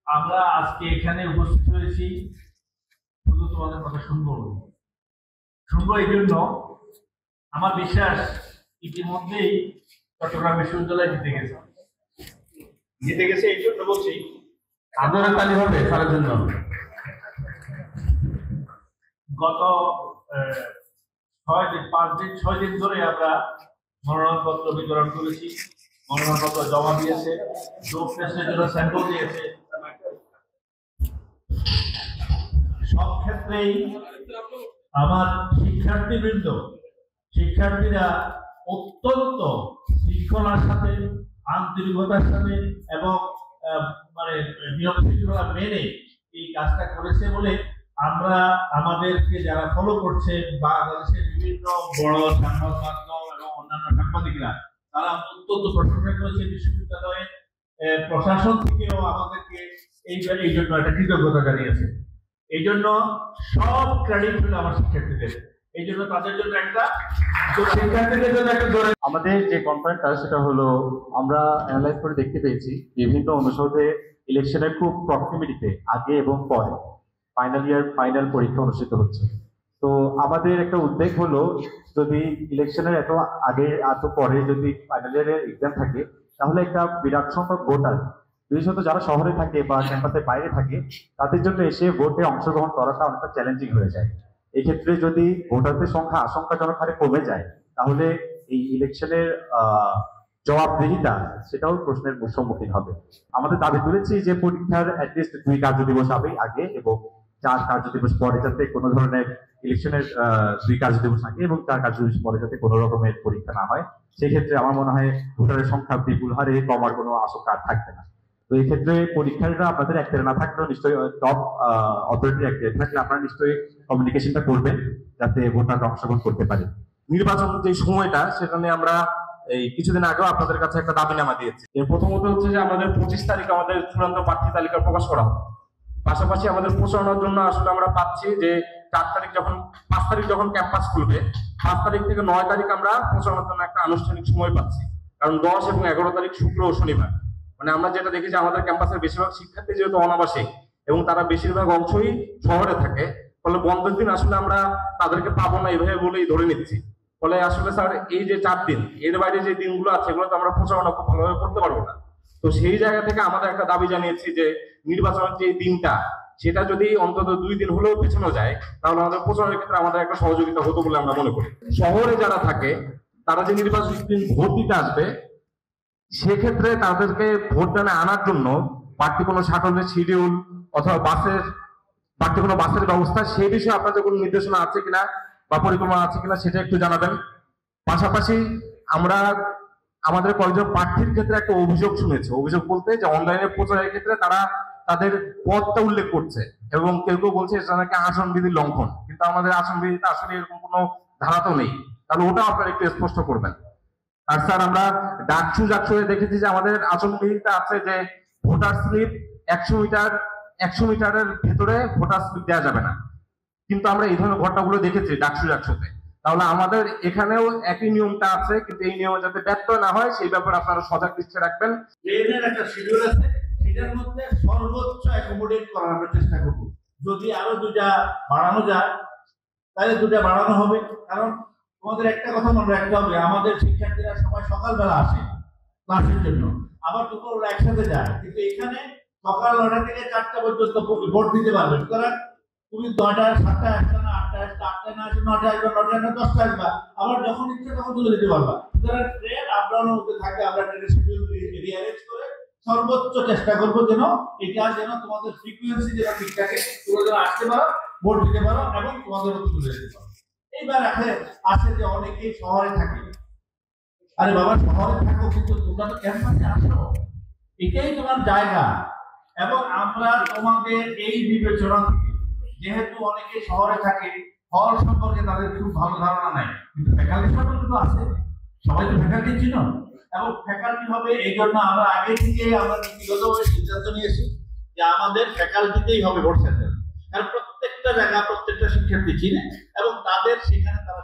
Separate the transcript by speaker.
Speaker 1: আমরা আজকে এখানে উপস্থিত হয়েছি শুধু তোমাদের কথা শুনবো এই জন্য আমার বিশ্বাস ইতিমধ্যেই চট্টগ্রাম বিশ্ববিদ্যালয় জিতে গেছে এই জন্য বলছি আন্দোলন তালি হবে তার জন্য। গত 6 দিন ধরে আমরা মনোনয়নপত্র বিতরণ করেছি, মনোনয়নপত্র জমা দিয়েছে, ডোপ টেস্টের জন্য স্যাম্পল দিয়েছে। সব ক্ষেত্রেই আমার শিক্ষার্থীরা অত্যন্ত শৃঙ্খলার সাথে, আন্তরিকতার সাথে এবং মানে নিয়ম শৃঙ্খলা মেনে এই কাজটা করেছে বলে আমরা আমাদেরকে যারা ফলো করছে বাংলাদেশের বিভিন্ন বড় সংবাদ মাধ্যম এবং অন্যান্য সাংবাদিকরা তারা অত্যন্ত প্রশংসা করেছে। বিশ্ববিদ্যালয়ের প্রশাসন থেকেও আমাদেরকে এই জন্য একটা কৃতজ্ঞতা জানিয়েছে। এই জন্য সব ক্রেডিট হলো আমার শিক্ষার্থীদের। এই জন্য তাদের জন্য
Speaker 2: আমাদের যে কনফারেন্সটা সেটা হলো আমরা অ্যানালাইজ করে দেখতে পেয়েছি বিভিন্ন অনুষদে ইলেকশনের খুব প্রক্সিমিটিতে আগে এবং পরে ফাইনাল পরীক্ষা অনুষ্ঠিত হচ্ছে। তো আমাদের একটা উদ্বেগ হলো যদি ইলেকশনের এত আগে এত পরে যদি ফাইনাল ইয়ারের এক্সাম থাকে তাহলে একটা বিরাট সংখ্যক ভোটার বিশেষত যারা শহরে থাকে বা ক্যাম্পাসের বাইরে থাকে তাদের জন্য এসে ভোটে অংশগ্রহণ করাটা অনেকটা চ্যালেঞ্জিং হয়ে যায়। এই ক্ষেত্রে যদি ভোটারদের সংখ্যা আশঙ্কাজনক হারে কমে যায় তাহলে এই ইলেকশনের জবাবদিহিতা সেটাও প্রশ্নের সম্মুখীন হবে। আমাদের দাবি তুলেছি যে পরীক্ষার অ্যাটলিস্ট 2 কার্যদিবস আগে এবং 4 কার্যদিবস পরে যাতে কোনো ধরনের ইলেকশনের 2 কার্যদিবস আগে এবং 4 কার্যদিবস পরে যাতে কোনো রকমের পরীক্ষা না হয়। সেক্ষেত্রে আমার মনে হয় ভোটারের সংখ্যা বিপুল হারে কমার কোনো আশঙ্কা থাকবে না। তো এই ক্ষেত্রে পরীক্ষাটা আপনাদের একটারে না থাকলেও নিশ্চয়ই টপ অথরিটির একটারে থাকলে আপনারা নিশ্চয়ই কমিউনিকেশনটা করবেন যাতে ভোটাররা অংশগ্রহণ করতে পারে। নির্বাচন যে সময়টা সেখানে আমরা এই কিছুদিন আগেও আপনাদের কাছে একটা দাবিনামা দিয়েছি। এর প্রথমত হচ্ছে যে আমাদের 25 তারিখ আমাদের চূড়ান্ত প্রার্থী তালিকা প্রকাশ করা হবে। পাশাপাশি আমাদের প্রচারণার জন্য আসলে আমরা পাচ্ছি যে 5 তারিখ যখন ক্যাম্পাস খুলবে 5 তারিখ থেকে 9 তারিখ আমরা প্রচারণার জন্য একটা আনুষ্ঠানিক সময় পাচ্ছি। কারণ 10 এবং 11 তারিখ শুক্র ও শনিবার মানে আমরা যেটা দেখি যে আমাদের ক্যাম্পাসের বেশিরভাগ শিক্ষার্থী যেহেতু অনাবাসিক এবং তারা বেশিরভাগ অংশই শহরে থাকে, ফলে বন্ধের দিন আসলে আমরা তাদেরকে পাবো না এইভাবে বলেই ধরে নিচ্ছি। ফলে আসলে স্যার এই যে 4 দিন এর বাইরে যে দিনগুলো আছে এগুলো তো আমরা প্রচারণা খুব ভালোভাবে করতে পারবো না। তো সেই জায়গা থেকে আমাদের একটা দাবি জানিয়েছি যে নির্বাচনের যে দিনটা সেটা যদি অন্তত 2 দিন হলেও পেছানো যায় তাহলে আমাদের প্রচারের ক্ষেত্রে আমাদের একটা সহযোগিতা হতো বলে আমরা মনে করি। শহরে যারা থাকে তারা যে নির্বাচন দিন ভোট দিতে আসবে সেক্ষেত্রে তাদেরকে ভোটদানে আনার জন্য বাড়তি কোনো শাটলের শিডিউল অথবা বাড়তি কোনো বাসের ব্যবস্থা সেই বিষয়ে আপনাদের কোনো নির্দেশনা আছে কিনা বা পরিকল্পনা আছে কিনা সেটা একটু জানাবেন। পাশাপাশি আমরা আমাদের কয়েকজন প্রার্থীর ক্ষেত্রে একটা অভিযোগ শুনেছি, অভিযোগ বলতে যে অনলাইনে প্রচারের ক্ষেত্রে তারা তাদের পদটা উল্লেখ করছে এবং কেউ বলছে এটা নাকি আসন বিধির লঙ্ঘন, কিন্তু আমাদের আসন বিধিতে আসলে এরকম কোনো ধারা তো নেই। তাহলে ওটা আপনারা একটু স্পষ্ট করবেন। আর স্যার আমরা ডাকসুয়ে দেখেছি যে আমাদের আসন বিধিতে আছে যে ভোটার স্লিপ 100 মিটারের ভেতরে ভোটার স্লিপ দেওয়া যাবে না, কিন্তু আমরা এই ধরনের ঘটনাগুলো দেখেছি ডাকসুতে। তাহলে আমাদের এখানেও একই নিয়মটা আছে, কিন্তু এই নিয়মে যাতে ব্যত্যয় না হয় সেই ব্যাপারে আপনারা সজাগ দৃষ্টি রাখবেন।
Speaker 1: ট্রেনের একটা শিডিউল আছে, এটার মধ্যে সর্বোচ্চ অ্যাকোমোডেট করার আমরা চেষ্টা করব। যদি আরো 2টা বাড়ানো যায় তাহলে 2টা বাড়ানো হবে। কারণ তোমাদের একটা কথা মনে রাখতে হবে, আমাদের শিক্ষার্থীরা সবাই সকালবেলা আসে ক্লাসের জন্য, আবার দুপুর ওরা একসাথে যায়, কিন্তু এখানে সকাল 9টা থেকে 4টা পর্যন্ত ভোট দিতে পারবে। সুতরাং তুমি 9টায় 7টায় আসবে না, 8টায় আসবে, 8টায় না আসবে 9টায় আসবে, 9টায় না 10টায় আসবে, আবার যখন ইচ্ছে তখন চলে যেতে পারবা। সুতরাং ট্রেন আপ ডাউনের মধ্যে থাকে, আমরা ট্রেনের শিডিউল রিঅ্যারেঞ্জ করে সর্বোচ্চ চেষ্টা করবো যেন এটা যেন তোমাদের ফ্রিকোয়েন্সি যেন ঠিক থাকে, তোমরা যেন আসতে পারো, ভোট দিতে পারো এবং তোমাদের চলে যেতে পারো। এইবার আসে যে অনেকেই শহরে থাকে, আরে বাবা শহরে থাকো কিন্তু তোমরা তো ক্যাম্পাসে আসো, এটাই তোমার জায়গা। এবং আমরা তোমাদের এই বিবেচনা থেকে, যেহেতু অনেকে শহরে থাকে হল সম্পর্কে তাদের খুব ভালো ধারণা নাই, কিন্তু ফ্যাকাল্টি সম্পর্কে তো আছে, সবাই তো ফ্যাকাল্টি ছিল এবং ফ্যাকাল্টি হবে। এই জন্য আমরা আগে থেকে আমরা নীতিগতভাবে সিদ্ধান্ত নিয়েছি যে আমাদের ফ্যাকাল্টিতেই হবে ভোট সেন্টার, কারণ প্রত্যেকটা জায়গা প্রত্যেকটা শিক্ষার্থী চিনে এবং তাদের সেখানে তারা